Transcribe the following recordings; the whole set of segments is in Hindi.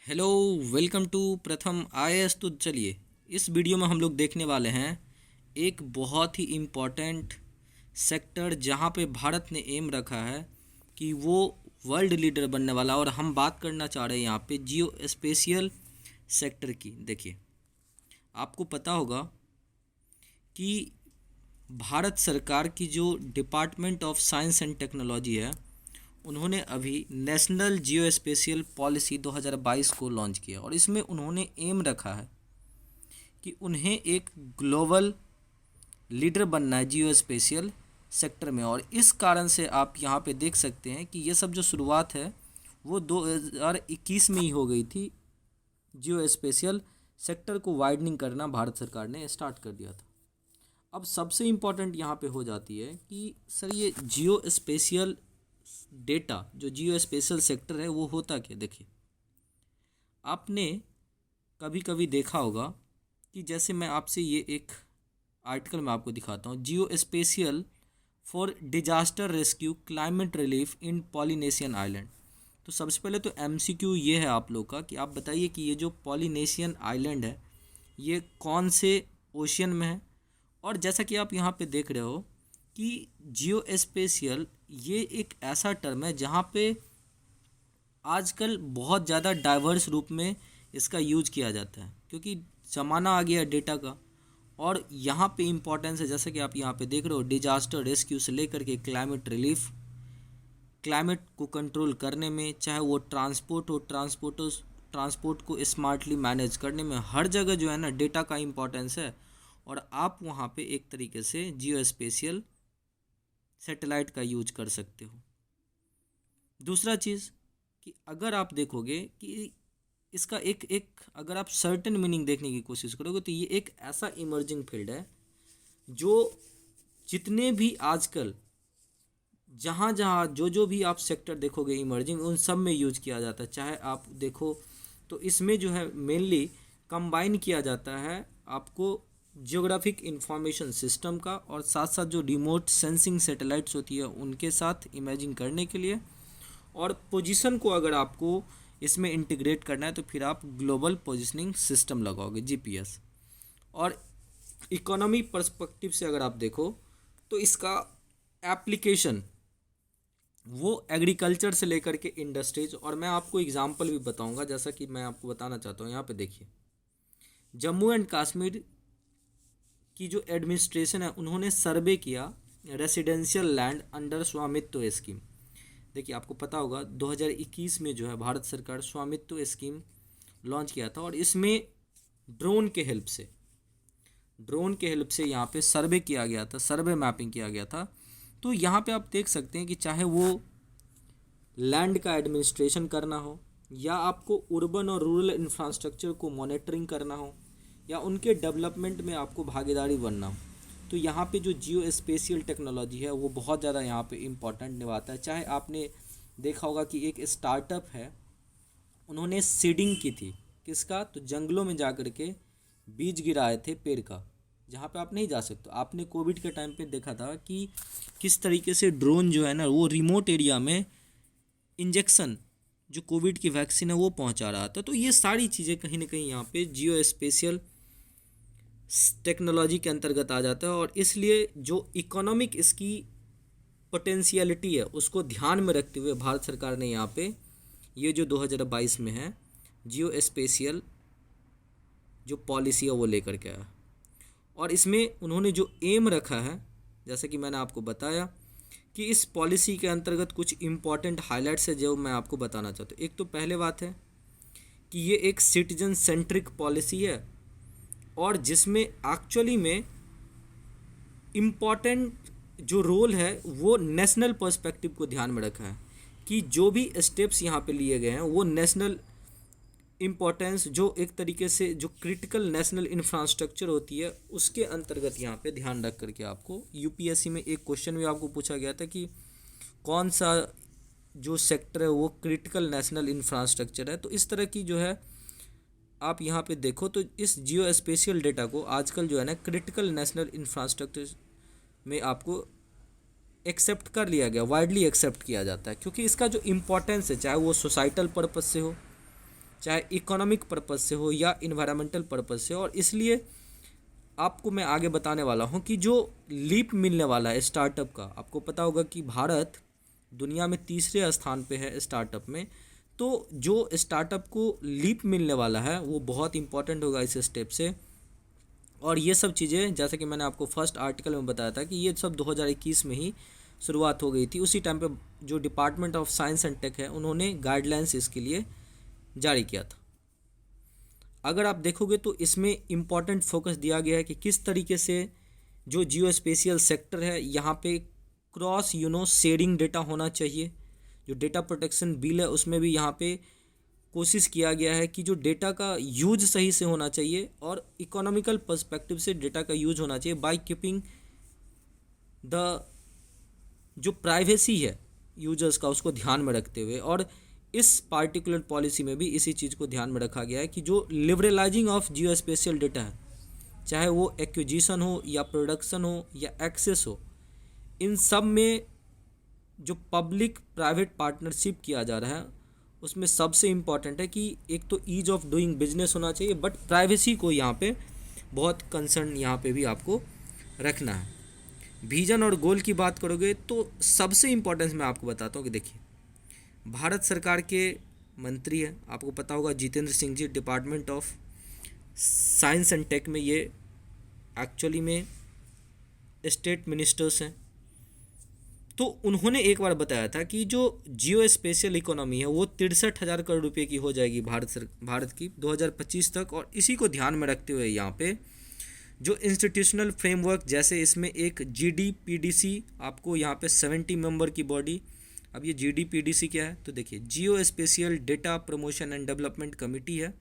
हेलो। वेलकम टू प्रथम आईएएस। तो चलिए इस वीडियो में हम लोग देखने वाले हैं एक बहुत ही इम्पोर्टेंट सेक्टर जहां पे भारत ने एम रखा है कि वो वर्ल्ड लीडर बनने वाला। और हम बात करना चाह रहे हैं यहाँ पे जियो स्पेशियल सेक्टर की। देखिए, आपको पता होगा कि भारत सरकार की जो department of science and technology है, उन्होंने अभी नेशनल जियो स्पेशियल पॉलिसी 2022 को लॉन्च किया। और इसमें उन्होंने एम रखा है कि उन्हें एक ग्लोबल लीडर बनना है जियो स्पेशियल सेक्टर में। और इस कारण से आप यहाँ पे देख सकते हैं कि ये सब जो शुरुआत है वो 2021 में ही हो गई थी। जियो स्पेशियल सेक्टर को वाइडनिंग करना भारत सरकार ने स्टार्ट कर दिया था। अब सबसे इम्पॉर्टेंट यहाँ पे हो जाती है कि सर ये जियो स्पेशियल डेटा, जो जियो स्पेशियल सेक्टर है, वो होता क्या। देखिए, आपने कभी कभी देखा होगा कि जैसे मैं आपसे ये एक आर्टिकल में आपको दिखाता हूँ, geospatial for disaster rescue climate relief in Polynesian island. तो सबसे पहले तो एमसीक्यू ये है आप लोग का कि आप बताइए कि ये जो पॉलिनेशियन आइलैंड है ये कौन से ओशियन में है। और जैसा कि आप यहाँ पे देख रहे हो कि जियो स्पेशियल ये एक ऐसा टर्म है जहाँ पे आजकल बहुत ज़्यादा डाइवर्स रूप में इसका यूज किया जाता है, क्योंकि ज़माना आ गया है डेटा का। और यहाँ पे इम्पोर्टेंस है, जैसा कि आप यहाँ पे देख रहे हो, डिजास्टर रेस्क्यू से लेकर के क्लाइमेट रिलीफ, क्लाइमेट को कंट्रोल करने में, चाहे वो ट्रांसपोर्ट हो, ट्रांसपोर्ट को स्मार्टली मैनेज करने में, हर जगह जो है ना डेटा का इम्पोर्टेंस है। और आप वहाँ पे एक तरीके से जियो स्पेशियल सैटेलाइट का यूज कर सकते हो। दूसरा चीज़ कि अगर आप देखोगे कि इसका एक एक अगर आप सर्टेन मीनिंग देखने की कोशिश करोगे तो ये एक ऐसा इमर्जिंग फील्ड है जो जितने भी आजकल जहाँ जहाँ जो भी आप सेक्टर देखोगे इमर्जिंग, उन सब में यूज किया जाता है। चाहे आप देखो तो इसमें जो है मेनली कंबाइन किया जाता है आपको जियोग्राफिक इंफॉर्मेशन सिस्टम का, और साथ साथ जो रिमोट सेंसिंग सैटेलाइट्स होती है उनके साथ इमेजिंग करने के लिए। और पोजीशन को अगर आपको इसमें इंटीग्रेट करना है तो फिर आप ग्लोबल पोजीशनिंग सिस्टम लगाओगे, जीपीएस। और इकोनॉमी पर्सपेक्टिव से अगर आप देखो तो इसका एप्लीकेशन वो एग्रीकल्चर से लेकर के इंडस्ट्रीज, और मैं आपको एग्जांपल भी बताऊंगा जैसा कि मैं आपको बताना चाहता हूँ। यहाँ पे देखिए, जम्मू एंड कश्मीर की जो एडमिनिस्ट्रेशन है उन्होंने सर्वे किया रेसिडेंशियल लैंड अंडर स्वामित्व स्कीम। देखिए, आपको पता होगा 2021 में जो है भारत सरकार स्वामित्व स्कीम लॉन्च किया था। और इसमें ड्रोन के हेल्प से यहाँ पे सर्वे किया गया था, सर्वे मैपिंग किया गया था। तो यहाँ पे आप देख सकते हैं कि चाहे वो लैंड का एडमिनिस्ट्रेशन करना हो, या आपको अर्बन और रूरल इंफ्रास्ट्रक्चर को मॉनिटरिंग करना हो, या उनके डेवलपमेंट में आपको भागीदारी बनना हो, तो यहाँ पे जो जियो स्पेशियल टेक्नोलॉजी है वो बहुत ज़्यादा यहाँ पे इम्पोर्टेंट निभाता है। चाहे आपने देखा होगा कि एक स्टार्टअप है, उन्होंने सीडिंग की थी किसका, तो जंगलों में जा कर के बीज गिराए थे पेड़ का, जहाँ पे आप नहीं जा सकते। आपने कोविड के टाइम पे देखा था कि किस तरीके से ड्रोन जो है ना वो रिमोट एरिया में इंजेक्शन, जो कोविड की वैक्सीन है वो पहुँचा रहा था। तो ये सारी चीज़ें कहीं ना कहीं यहाँ पे जियो स्पेशियल टेक्नोलॉजी के अंतर्गत आ जाता है। और इसलिए जो इकोनॉमिक इसकी पोटेंशियलिटी है उसको ध्यान में रखते हुए भारत सरकार ने यहाँ पे ये जो 2022 में है जियो स्पेशियल जो पॉलिसी है वो लेकर के आया। और इसमें उन्होंने जो एम रखा है, जैसे कि मैंने आपको बताया कि इस पॉलिसी के अंतर्गत कुछ इम्पॉर्टेंट हाइलाइट्स है जो मैं आपको बताना चाहता हूँ। एक तो पहले बात है कि ये एक सिटीजन सेंट्रिक पॉलिसी है, और जिसमें एक्चुअली में इम्पॉर्टेंट जो रोल है वो नेशनल पर्सपेक्टिव को ध्यान में रखा है कि जो भी स्टेप्स यहाँ पे लिए गए हैं वो नेशनल इम्पोर्टेंस, जो एक तरीके से जो क्रिटिकल नेशनल इंफ्रास्ट्रक्चर होती है उसके अंतर्गत यहाँ पे ध्यान रख करके आपको यूपीएससी में एक क्वेश्चन भी आपको पूछा गया था कि कौन सा जो सेक्टर है वो क्रिटिकल नेशनल इंफ्रास्ट्रक्चर है। तो इस तरह की जो है आप यहाँ पे देखो तो इस जियो स्पेशियल डेटा को आजकल जो है ना क्रिटिकल नेशनल इंफ्रास्ट्रक्चर में आपको एक्सेप्ट कर लिया गया, वाइडली एक्सेप्ट किया जाता है, क्योंकि इसका जो इम्पोर्टेंस है चाहे वो सोसाइटल पर्पस से हो, चाहे इकोनॉमिक पर्पज़ से हो या इन्वायरमेंटल पर्पज़ से। और इसलिए आपको मैं आगे बताने वाला हूँ कि जो लीप मिलने वाला है स्टार्टअप का, आपको पता होगा कि भारत दुनिया में तीसरे स्थान पे है स्टार्टअप में। तो जो स्टार्टअप को लीप मिलने वाला है वो बहुत इंपॉर्टेंट होगा इस स्टेप से। और ये सब चीज़ें जैसे कि मैंने आपको फर्स्ट आर्टिकल में बताया था कि ये सब 2021 में ही शुरुआत हो गई थी। उसी टाइम पे जो department of science and tech है उन्होंने गाइडलाइंस इसके लिए जारी किया था। अगर आप देखोगे तो इसमें इम्पॉर्टेंट फोकस दिया गया है कि किस तरीके से जो जियो स्पेशियल सेक्टर है यहाँ पे क्रॉस शेयरिंग डेटा होना चाहिए। जो डेटा प्रोटेक्शन बिल है उसमें भी यहाँ पे कोशिश किया गया है कि जो डेटा का यूज सही से होना चाहिए और इकोनॉमिकल पर्सपेक्टिव से डेटा का यूज होना चाहिए बाय कीपिंग द जो प्राइवेसी है यूजर्स का उसको ध्यान में रखते हुए। और इस पार्टिकुलर पॉलिसी में भी इसी चीज़ को ध्यान में रखा गया है कि जो liberalising of Jio special data है, चाहे वो एक्विजिशन हो या प्रोडक्शन हो या एक्सेस हो, इन सब में जो पब्लिक प्राइवेट पार्टनरशिप किया जा रहा है उसमें सबसे इम्पॉर्टेंट है कि एक तो ईज ऑफ डूइंग बिजनेस होना चाहिए, बट प्राइवेसी को यहाँ पे बहुत कंसर्न यहाँ पे भी आपको रखना है। विजन और गोल की बात करोगे तो सबसे इम्पोर्टेंस मैं आपको बताता हूँ कि देखिए भारत सरकार के मंत्री हैं, आपको पता होगा Jitendra Singh ji, department of science and tech में ये एक्चुअली में स्टेट मिनिस्टर्स हैं। तो उन्होंने एक बार बताया था कि जो जियो स्पेशियल इकोनॉमी है वो 63,000 करोड़ रुपए की हो जाएगी भारत की 2025 तक। और इसी को ध्यान में रखते हुए यहाँ पे जो इंस्टीट्यूशनल फ्रेमवर्क, जैसे इसमें एक GDPDC आपको यहाँ पे 70 मेंबर की बॉडी। अब ये GDPDC क्या है तो देखिए geospatial data promotion and development committee है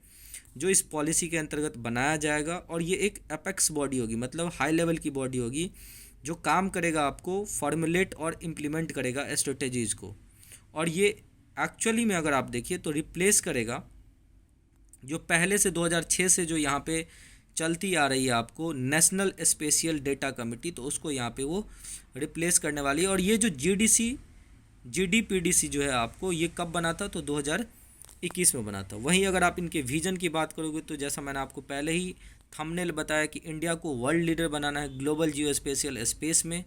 जो इस पॉलिसी के अंतर्गत बनाया जाएगा। और ये एक एपेक्स बॉडी होगी, मतलब हाई लेवल की बॉडी होगी जो काम करेगा, आपको फॉर्मुलेट और इम्प्लीमेंट करेगा स्ट्रेटेजीज़ को। और ये एक्चुअली में अगर आप देखिए तो रिप्लेस करेगा जो पहले से 2006 से जो यहाँ पे चलती आ रही है आपको नेशनल स्पेशियल डेटा कमेटी, तो उसको यहाँ पे वो रिप्लेस करने वाली है। और ये जो GDPDC जो है आपको ये कब बना था तो 2021 में बना था। वहीं अगर आप इनके विजन की बात करोगे तो जैसा मैंने आपको पहले ही थंबनेल बताया कि इंडिया को वर्ल्ड लीडर बनाना है ग्लोबल जियो स्पेशियल स्पेस में,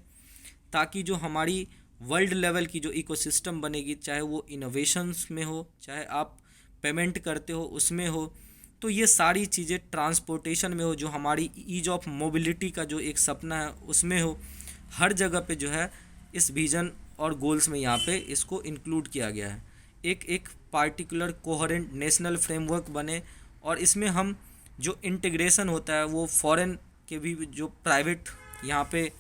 ताकि जो हमारी वर्ल्ड लेवल की जो इकोसिस्टम बनेगी, चाहे वो इनोवेशंस में हो, चाहे आप पेमेंट करते हो उसमें हो, तो ये सारी चीज़ें ट्रांसपोर्टेशन में हो, जो हमारी ईज ऑफ मोबिलिटी का जो एक सपना है उसमें हो, हर जगह पे जो है इस विजन और गोल्स में यहाँ पे इसको इंक्लूड किया गया है। एक पार्टिकुलर कोहेरेंट नेशनल फ्रेमवर्क बने और इसमें हम जो इंटीग्रेशन होता है वो फॉरेन के भी जो प्राइवेट यहाँ पे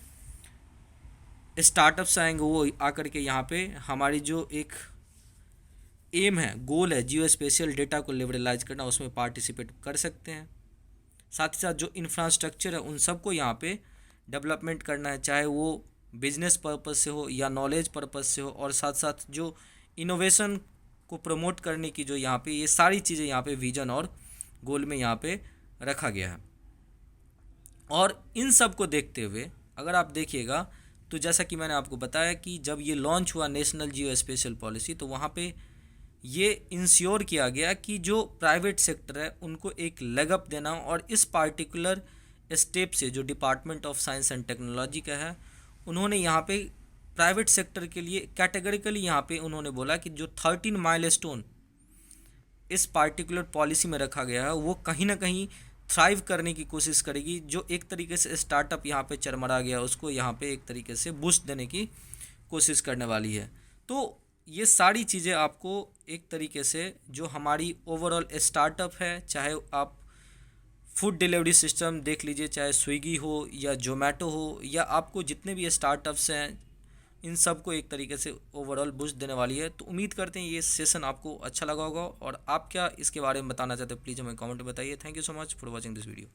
स्टार्टअप्स आएंगे वो आकर के यहाँ पे हमारी जो एक एम है, गोल है जियो स्पेशियल डेटा को लिबरलाइज करना, उसमें पार्टिसिपेट कर सकते हैं। साथ ही साथ जो इंफ्रास्ट्रक्चर है उन सबको यहाँ पे डेवलपमेंट करना है, चाहे वो बिजनेस पर्पस से हो या नॉलेज पर्पस से हो। और साथ साथ जो इनोवेशन को प्रमोट करने की जो यहाँ पे ये सारी चीज़ें यहाँ पे विजन और गोल में यहाँ पे रखा गया है। और इन सब को देखते हुए अगर आप देखिएगा तो जैसा कि मैंने आपको बताया कि जब ये लॉन्च हुआ नेशनल जियो स्पेशियल पॉलिसी, तो वहाँ पे ये इंश्योर किया गया कि जो प्राइवेट सेक्टर है उनको एक लेग अप देना। और इस पार्टिकुलर स्टेप से जो department of science and technology का है, उन्होंने यहाँ पे प्राइवेट सेक्टर के लिए कैटेगरिकली यहाँ पे उन्होंने बोला कि जो 13 माइलस्टोन इस पार्टिकुलर पॉलिसी में रखा गया है वो कहीं ना कहीं थ्राइव करने की कोशिश करेगी। जो एक तरीके से स्टार्टअप यहाँ पे चरमरा गया उसको यहाँ पे एक तरीके से बूस्ट देने की कोशिश करने वाली है। तो ये सारी चीज़ें आपको एक तरीके से जो हमारी ओवरऑल स्टार्टअप है, चाहे आप फूड डिलीवरी सिस्टम देख लीजिए, चाहे स्विगी हो या जोमेटो हो, या आपको जितने भी स्टार्टअप्स हैं, इन सब को एक तरीके से ओवरऑल बूस्ट देने वाली है। तो उम्मीद करते हैं ये सेशन आपको अच्छा लगा होगा। और आप क्या इसके बारे में बताना चाहते हैं प्लीज़ हमें कमेंट में बताइए। Thank you so much for watching this video.